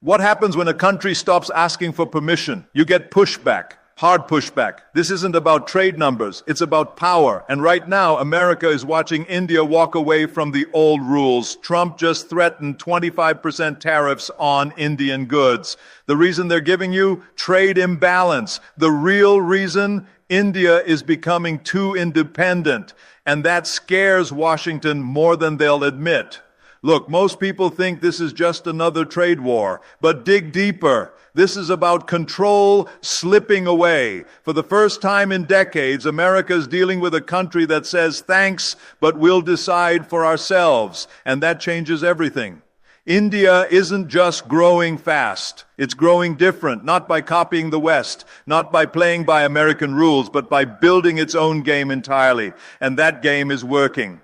What happens when a country stops asking for permission? You get pushback. Hard pushback. This isn't about trade numbers. It's about power. And right now, America is watching India walk away from the old rules. Trump just threatened 25% tariffs on Indian goods. The reason they're giving you? Trade imbalance. The real reason? India is becoming too independent. And that scares Washington more than they'll admit. Look, most people think this is just another trade war, but dig deeper. This is about control slipping away. For the first time in decades, America is dealing with a country that says thanks, but we'll decide for ourselves. And that changes everything. India isn't just growing fast. It's growing different, not by copying the West, not by playing by American rules, but by building its own game entirely. And that game is working.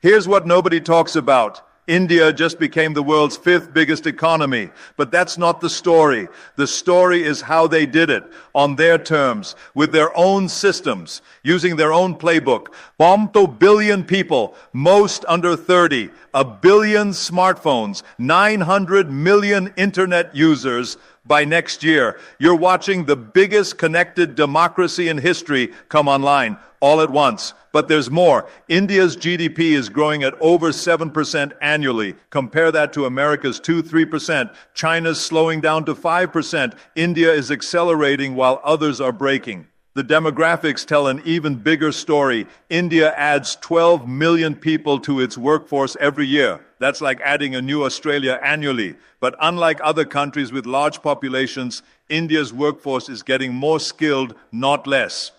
Here's what nobody talks about. India just became the world's 5th biggest economy. But that's not the story. The story is how they did it, on their terms, with their own systems, using their own playbook. 1 billion people, most under 30, 1 billion smartphones, 900 million internet users by next year. You're watching the biggest connected democracy in history come online all at once. But there's more. India's GDP is growing at over 7% annually. Compare that to America's 2-3%. China's slowing down to 5%. India is accelerating while others are braking. The demographics tell an even bigger story. India adds 12 million people to its workforce every year. That's like adding a new Australia annually. But unlike other countries with large populations, India's workforce is getting more skilled, not less.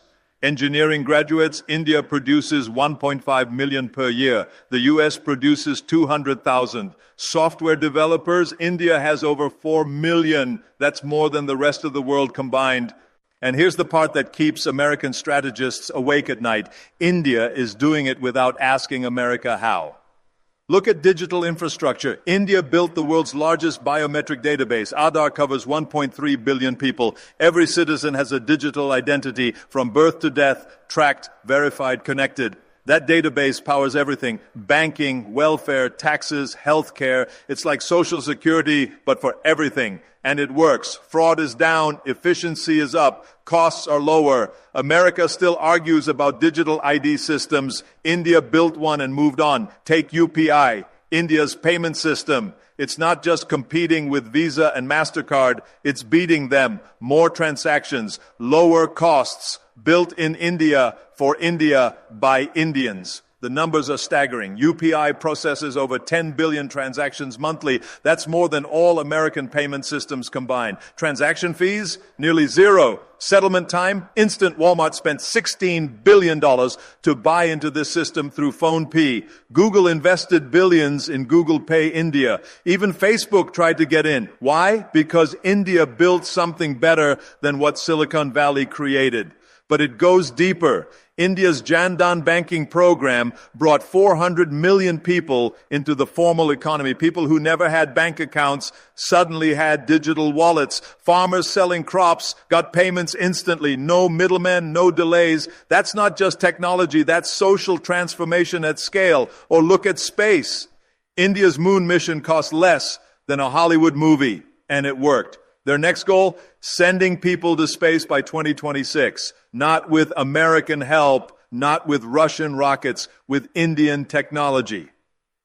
Engineering graduates, India produces 1.5 million per year. The US produces 200,000. Software developers, India has over 4 million. That's more than the rest of the world combined. And here's the part that keeps American strategists awake at night. India is doing it without asking America how. Look at digital infrastructure. India built the world's largest biometric database. Aadhaar covers 1.3 billion people. Every citizen has a digital identity from birth to death, tracked, verified, connected. That database powers everything. Banking, welfare, taxes, healthcare. It's like Social Security, but for everything. And it works. Fraud is down. Efficiency is up. Costs are lower. America still argues about digital ID systems. India built one and moved on. Take UPI, India's payment system. It's not just competing with Visa and MasterCard. It's beating them. More transactions, lower costs, built in India, for India, by Indians. The numbers are staggering. UPI processes over 10 billion transactions monthly. That's more than all American payment systems combined. Transaction fees? Nearly zero. Settlement time? Instant. Walmart spent $16 billion to buy into this system through PhonePe. Google invested billions in Google Pay India. Even Facebook tried to get in. Why? Because India built something better than what Silicon Valley created. But it goes deeper. India's Jan Dhan banking program brought 400 million people into the formal economy. People who never had bank accounts suddenly had digital wallets. Farmers selling crops got payments instantly. No middlemen, no delays. That's not just technology. That's social transformation at scale. Or look at space. India's moon mission cost less than a Hollywood movie, and it worked. Their next goal? Sending people to space by 2026. Not with American help, not with Russian rockets, with Indian technology.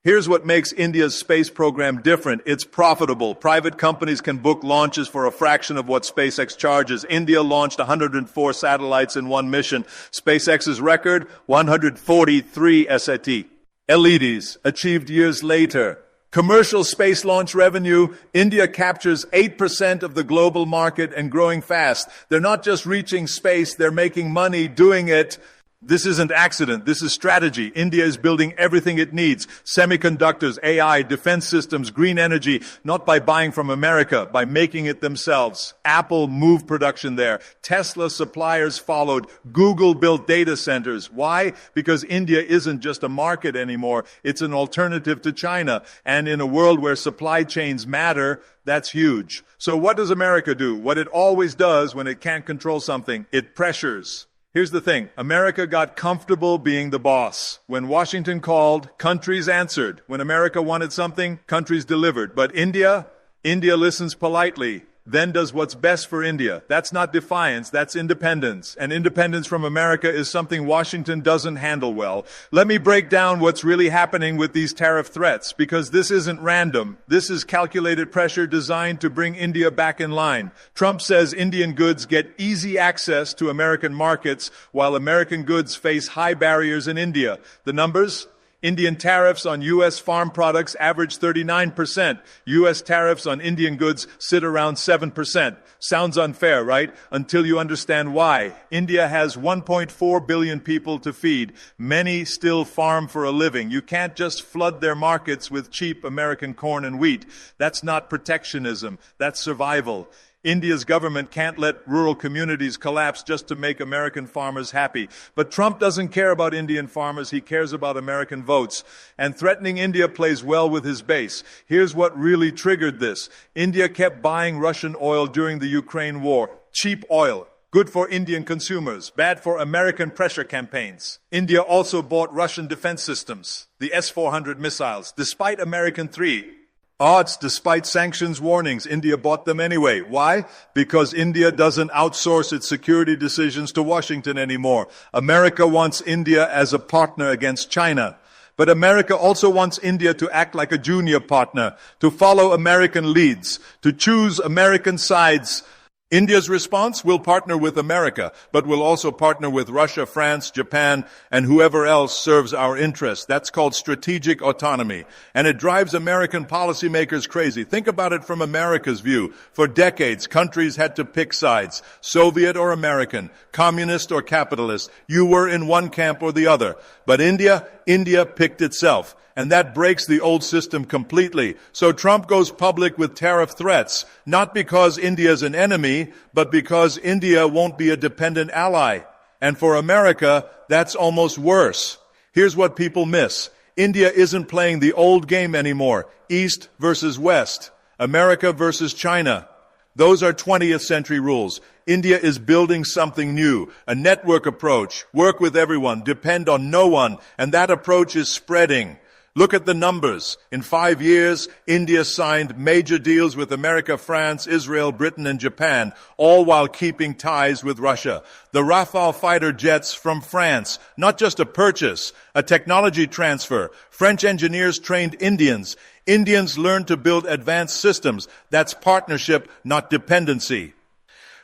Here's what makes India's space program different. It's profitable. Private companies can book launches for a fraction of what SpaceX charges. India launched 104 satellites in one mission. SpaceX's record, 143 SAT. LEDs, achieved years later. Commercial space launch revenue, India captures 8% of the global market and growing fast. They're not just reaching space, they're making money doing it. This isn't accident, this is strategy. India is building everything it needs. Semiconductors, AI, defense systems, green energy, not by buying from America, by making it themselves. Apple moved production there. Tesla suppliers followed. Google built data centers. Why? Because India isn't just a market anymore. It's an alternative to China. And in a world where supply chains matter, that's huge. So what does America do? What it always does when it can't control something, it pressures. Here's the thing. America got comfortable being the boss. When Washington called, countries answered. When America wanted something, countries delivered. But India, India listens politely, then does what's best for India. That's not defiance, that's independence. And independence from America is something Washington doesn't handle well. Let me break down what's really happening with these tariff threats, because this isn't random. This is calculated pressure designed to bring India back in line. Trump says Indian goods get easy access to American markets, while American goods face high barriers in India. The numbers? Indian tariffs on U.S. farm products average 39%. U.S. tariffs on Indian goods sit around 7%. Sounds unfair, right? Until you understand why. India has 1.4 billion people to feed. Many still farm for a living. You can't just flood their markets with cheap American corn and wheat. That's not protectionism. That's survival. India's government can't let rural communities collapse just to make American farmers happy. But Trump doesn't care about Indian farmers. He cares about American votes. And threatening India plays well with his base. Here's what really triggered this. India kept buying Russian oil during the Ukraine war. Cheap oil. Good for Indian consumers, bad for American pressure campaigns. India also bought Russian defense systems, the S-400 missiles, despite American 3. Odds, despite sanctions warnings, India bought them anyway. Why? Because India doesn't outsource its security decisions to Washington anymore. America wants India as a partner against China. But America also wants India to act like a junior partner, to follow American leads, to choose American sides. India's response will partner with America, but will also partner with Russia, France, Japan, and whoever else serves our interests. That's called strategic autonomy. And it drives American policymakers crazy. Think about it from America's view. For decades, countries had to pick sides, Soviet or American, communist or capitalist. You were in one camp or the other. But India picked itself. And that breaks the old system completely. So Trump goes public with tariff threats, not because India is an enemy, but because India won't be a dependent ally. And for America, that's almost worse. Here's what people miss. India isn't playing the old game anymore. East versus West. America versus China. Those are 20th century rules. India is building something new, a network approach. Work with everyone, depend on no one. And that approach is spreading. Look at the numbers. In 5 years, India signed major deals with America, France, Israel, Britain, and Japan, all while keeping ties with Russia. The Rafale fighter jets from France, not just a purchase, a technology transfer. French engineers trained Indians. Indians learned to build advanced systems. That's partnership, not dependency.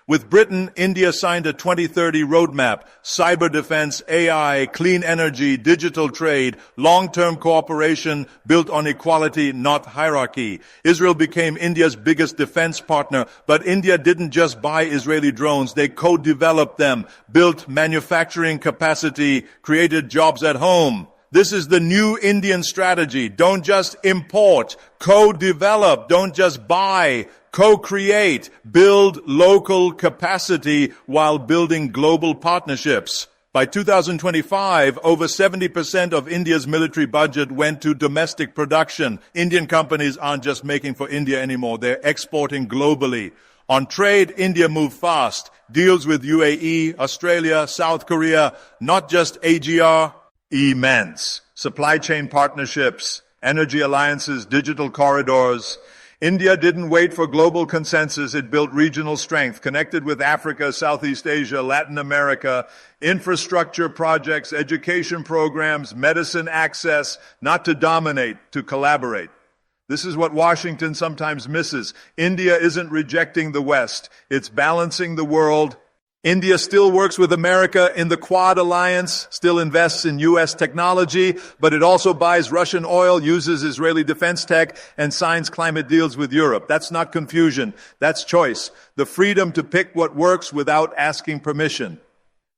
With Britain, India signed a 2030 roadmap, cyber defense, AI, clean energy, digital trade, long-term cooperation built on equality, not hierarchy. Israel became India's biggest defense partner, but India didn't just buy Israeli drones. They co-developed them, built manufacturing capacity, created jobs at home. This is the new Indian strategy. Don't just import, co-develop, don't just buy, co-create, build local capacity while building global partnerships. By 2025, over 70% of India's military budget went to domestic production. Indian companies aren't just making for India anymore. They're exporting globally. On trade, India moved fast. Deals with UAE, Australia, South Korea, not just AGR, immense. Supply chain partnerships, energy alliances, digital corridors. India didn't wait for global consensus. It built regional strength, connected with Africa, Southeast Asia, Latin America, infrastructure projects, education programs, medicine access, not to dominate, to collaborate. This is what Washington sometimes misses. India isn't rejecting the West. It's balancing the world. India still works with America in the Quad alliance, still invests in U.S. technology, but it also buys Russian oil, uses Israeli defense tech, and signs climate deals with Europe. That's not confusion. That's choice. The freedom to pick what works without asking permission.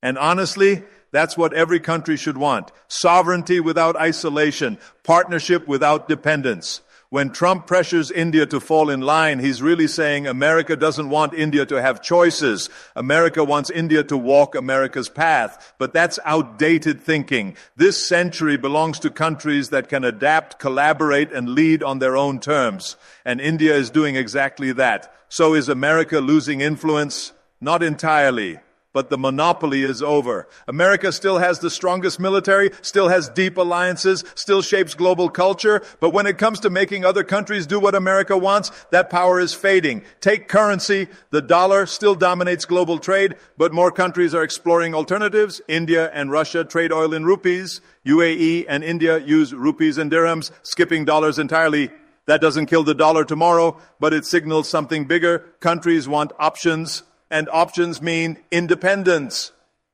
And honestly, that's what every country should want. Sovereignty without isolation. Partnership without dependence. When Trump pressures India to fall in line, he's really saying America doesn't want India to have choices. America wants India to walk America's path. But that's outdated thinking. This century belongs to countries that can adapt, collaborate, and lead on their own terms. And India is doing exactly that. So is America losing influence? Not entirely. but the monopoly is over. America still has the strongest military, still has deep alliances, still shapes global culture, but when it comes to making other countries do what America wants, that power is fading. Take currency. The dollar still dominates global trade, but more countries are exploring alternatives. India and Russia trade oil in rupees. UAE and India use rupees and dirhams, skipping dollars entirely. That doesn't kill the dollar tomorrow, but it signals something bigger. Countries want options, and options mean independence.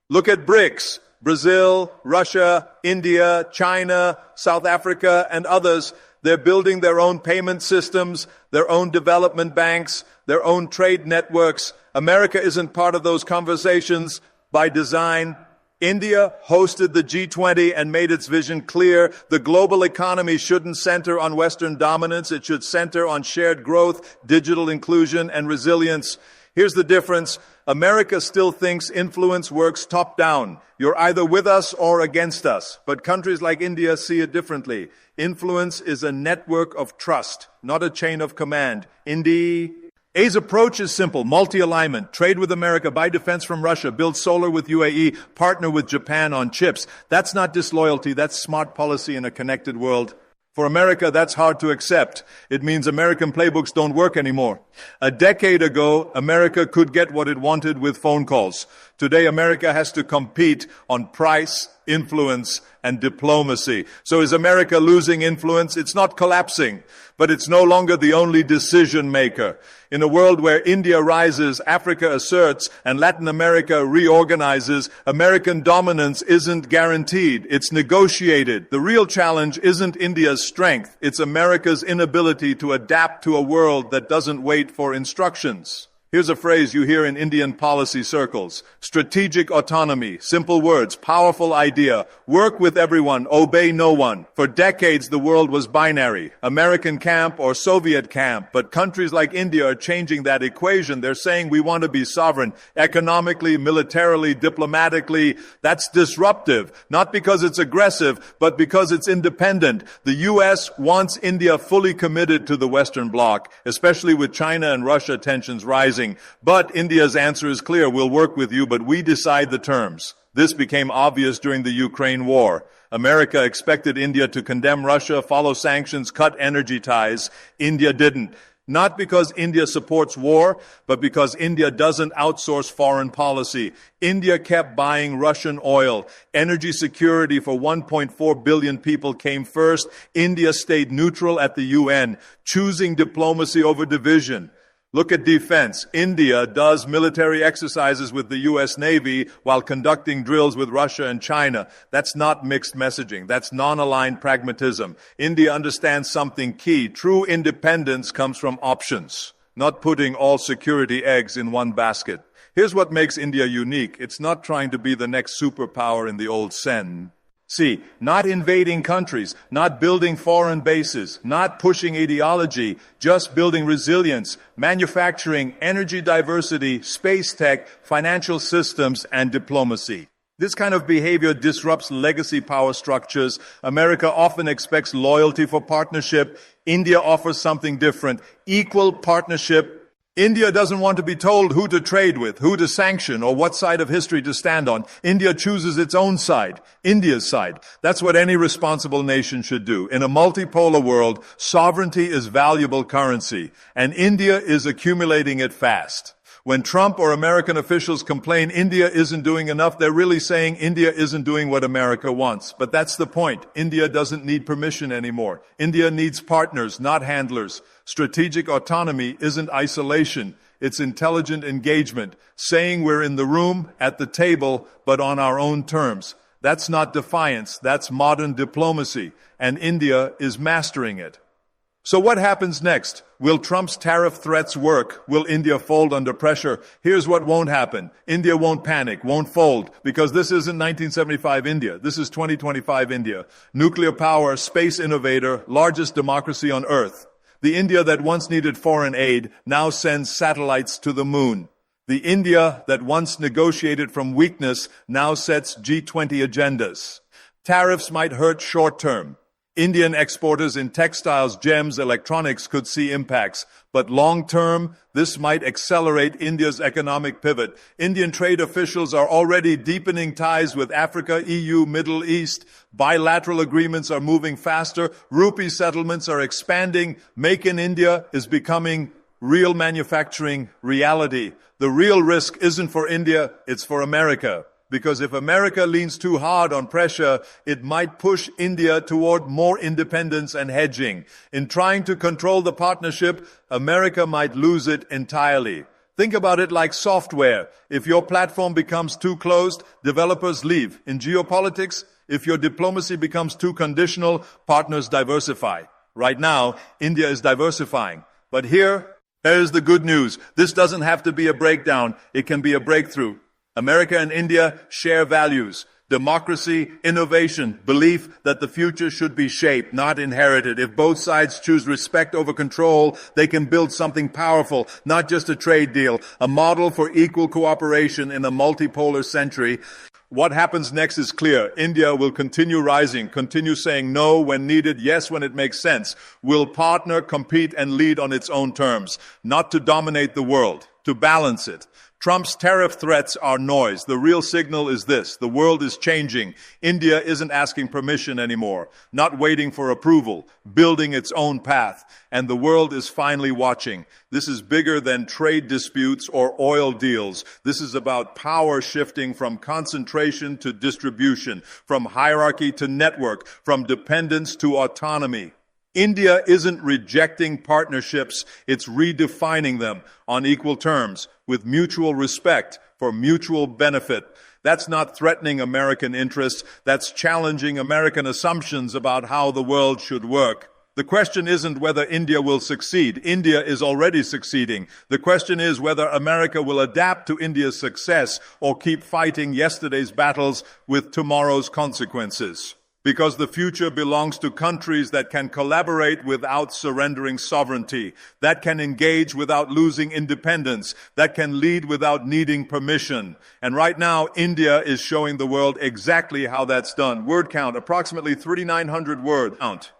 Look at BRICS. Brazil, Russia, India, China, South Africa, and others. They're building their own payment systems, their own development banks, their own trade networks. America isn't part of those conversations by design. India hosted the G20 and made its vision clear. The global economy shouldn't center on Western dominance. It should center on shared growth, digital inclusion, and resilience. Here's the difference. America still thinks influence works top-down. You're either with us or against us. But countries like India see it differently. Influence is a network of trust, not a chain of command. A's approach is simple: multi-alignment, trade with America, buy defense from Russia, build solar with UAE, partner with Japan on chips. That's not disloyalty, that's smart policy in a connected world. For America, that's hard to accept. It means American playbooks don't work anymore. A decade ago, America could get what it wanted with phone calls. Today, America has to compete on price, influence, and diplomacy. So is America losing influence? It's not collapsing, but it's no longer the only decision maker. In a world where India rises, Africa asserts, and Latin America reorganizes, American dominance isn't guaranteed. It's negotiated. The real challenge isn't India's strength. It's America's inability to adapt to a world that doesn't wait for instructions. Here's a phrase you hear in Indian policy circles: strategic autonomy. Simple words, powerful idea. Work with everyone, obey no one. For decades, the world was binary: American camp or Soviet camp. But countries like India are changing that equation. They're saying we want to be sovereign, economically, militarily, diplomatically. That's disruptive, not because it's aggressive, but because it's independent. The U.S. wants India fully committed to the Western Bloc, especially with China and Russia tensions rising. But India's answer is clear: we'll work with you, but we decide the terms. This became obvious during the Ukraine war. America expected India to condemn Russia, follow sanctions, cut energy ties. India didn't. Not because India supports war, but because India doesn't outsource foreign policy. India kept buying Russian oil. Energy security for 1.4 billion people came first. India stayed neutral at the UN, choosing diplomacy over division. Look at defense. India does military exercises with the U.S. Navy while conducting drills with Russia and China. That's not mixed messaging. That's non-aligned pragmatism. India understands something key. True independence comes from options, not putting all security eggs in one basket. Here's what makes India unique. It's not trying to be the next superpower in the old sense. See, not invading countries, not building foreign bases, not pushing ideology, just building resilience, manufacturing, energy diversity, space tech, financial systems, and diplomacy. This kind of behavior disrupts legacy power structures. America often expects loyalty for partnership. India offers something different: equal partnership. India doesn't want to be told who to trade with, who to sanction, or what side of history to stand on. India chooses its own side, India's side. That's what any responsible nation should do. In a multipolar world, sovereignty is valuable currency, and India is accumulating it fast. When Trump or American officials complain India isn't doing enough, they're really saying India isn't doing what America wants. But that's the point. India doesn't need permission anymore. India needs partners, not handlers. Strategic autonomy isn't isolation. It's intelligent engagement, saying we're in the room, at the table, but on our own terms. That's not defiance. That's modern diplomacy. And India is mastering it. So what happens next? Will Trump's tariff threats work? Will India fold under pressure? Here's what won't happen. India won't panic, won't fold, because this isn't 1975 India. This is 2025 India. Nuclear power, space innovator, largest democracy on earth. The India that once needed foreign aid now sends satellites to the moon. The India that once negotiated from weakness now sets G20 agendas. Tariffs might hurt short term. Indian exporters in textiles, gems, electronics could see impacts, but long-term, this might accelerate India's economic pivot. Indian trade officials are already deepening ties with Africa, EU, Middle East. Bilateral agreements are moving faster. Rupee settlements are expanding. Make in India is becoming real manufacturing reality. The real risk isn't for India, it's for America. Because if America leans too hard on pressure, it might push India toward more independence and hedging. In trying to control the partnership, America might lose it entirely. Think about it like software. If your platform becomes too closed, developers leave. In geopolitics, if your diplomacy becomes too conditional, partners diversify. Right now, India is diversifying. But here's the good news. This doesn't have to be a breakdown. It can be a breakthrough. America and India share values, democracy, innovation, belief that the future should be shaped, not inherited. If both sides choose respect over control, they can build something powerful, not just a trade deal, a model for equal cooperation in a multipolar century. What happens next is clear. India will continue rising, continue saying no when needed, yes when it makes sense. Will partner, compete, and lead on its own terms, not to dominate the world, to balance it. Trump's tariff threats are noise. The real signal is this. The world is changing. India isn't asking permission anymore, not waiting for approval, building its own path. And the world is finally watching. This is bigger than trade disputes or oil deals. This is about power shifting from concentration to distribution, from hierarchy to network, from dependence to autonomy. India isn't rejecting partnerships, it's redefining them on equal terms, with mutual respect for mutual benefit. That's not threatening American interests, that's challenging American assumptions about how the world should work. The question isn't whether India will succeed. India is already succeeding. The question is whether America will adapt to India's success or keep fighting yesterday's battles with tomorrow's consequences. Because the future belongs to countries that can collaborate without surrendering sovereignty, that can engage without losing independence, that can lead without needing permission. And right now, India is showing the world exactly how that's done. Word count, approximately 3,900 word count.